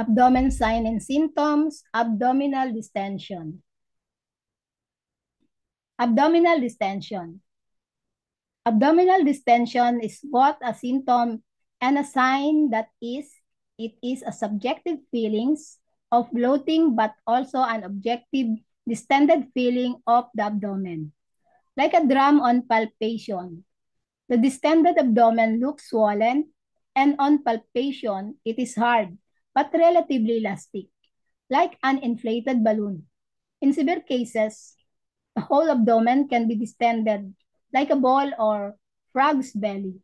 Abdomen sign and symptoms, abdominal distension. Abdominal distension. Abdominal distension is both a symptom and a sign that it is a subjective feelings of bloating but also an objective distended feeling of the abdomen. Like a drum on palpation, the distended abdomen looks swollen, and on palpation, it is hard but relatively elastic, like an inflated balloon. In severe cases, the whole abdomen can be distended, like a ball or frog's belly.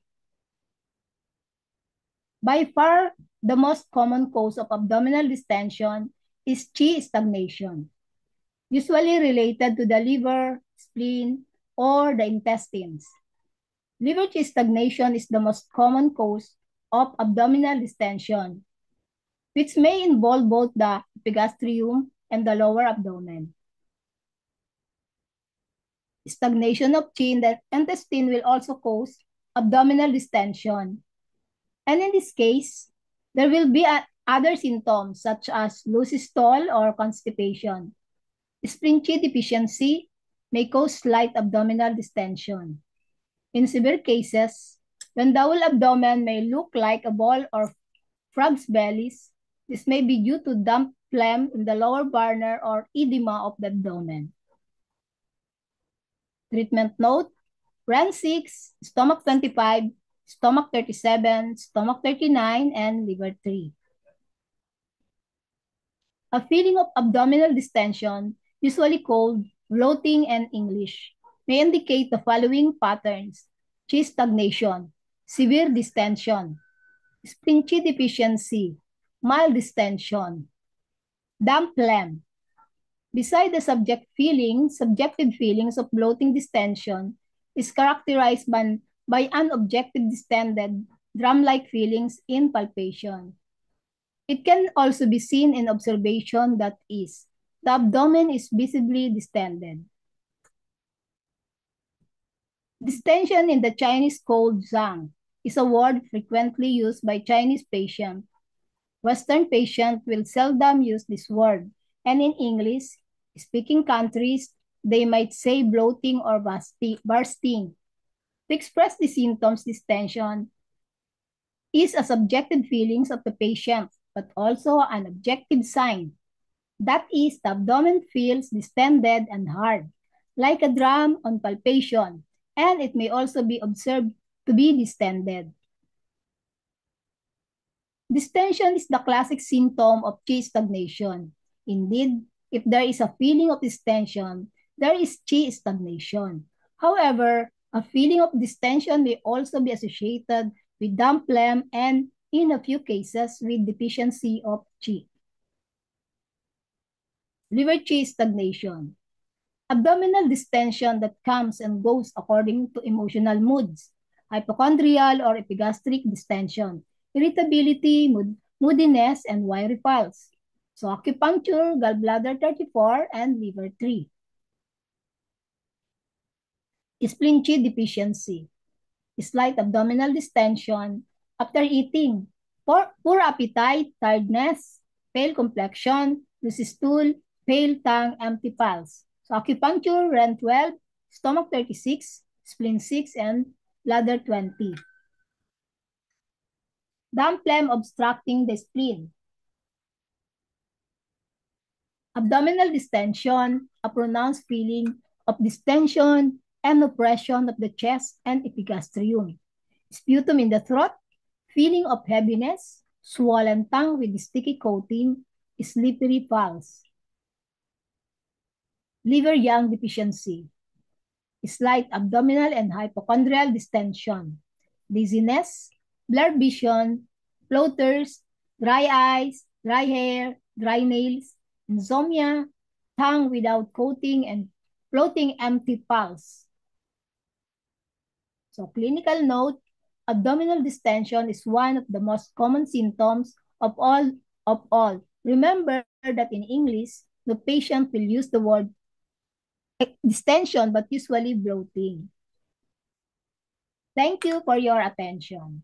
By far, the most common cause of abdominal distension is chi stagnation, usually related to the liver, spleen, or the intestines. Liver chi stagnation is the most common cause of abdominal distension, which may involve both the epigastrium and the lower abdomen. Stagnation of chi in the intestine will also cause abdominal distension. And in this case, there will be other symptoms such as loose stool or constipation. Spleen chi deficiency may cause slight abdominal distension. In severe cases, when the whole abdomen may look like a ball or frog's bellies, this may be due to damp phlegm in the lower burner or edema of the abdomen. Treatment note, RAN 6, stomach 25, stomach 37, stomach 39, and liver 3. A feeling of abdominal distension, usually called bloating in English, may indicate the following patterns: chi stagnation, severe distension, spleen chi deficiency, mild distension, damp phlegm. Beside the subjective feelings of bloating distension is characterized by an objective distended drum-like feelings in palpation. It can also be seen in observation, that is, the abdomen is visibly distended. Distension in the Chinese called zhang is a word frequently used by Chinese patients. Western patients will seldom use this word, and in English-speaking countries, they might say bloating or bursting. To express the symptoms, distension is a subjective feelings of the patient, but also an objective sign. That is, the abdomen feels distended and hard, like a drum on palpation, and it may also be observed to be distended. Distension is the classic symptom of chi stagnation. Indeed, if there is a feeling of distension, there is chi stagnation. However, a feeling of distension may also be associated with damp phlegm and, in a few cases, with deficiency of chi. Liver chi stagnation. Abdominal distension that comes and goes according to emotional moods. Hypochondrial or epigastric distension. Irritability, moodiness, and wiry pulse. So acupuncture, gallbladder 34, and liver 3. Spleen chi deficiency. Slight abdominal distension after eating. Poor appetite, tiredness, pale complexion, loose stool, pale tongue, empty pulse. So acupuncture, RAN 12, stomach 36, spleen 6, and bladder 20. Damp phlegm obstructing the spleen. Abdominal distension, a pronounced feeling of distension and oppression of the chest and epigastrium. Sputum in the throat, feeling of heaviness, swollen tongue with sticky coating, slippery pulse. Liver yang deficiency, slight abdominal and hypochondrial distension, dizziness, blurred vision, floaters, dry eyes, dry hair, dry nails, insomnia, tongue without coating, and floating empty pulse. So clinical note, abdominal distension is one of the most common symptoms of all. Remember that in English, the patient will use the word distension, but usually bloating. Thank you for your attention.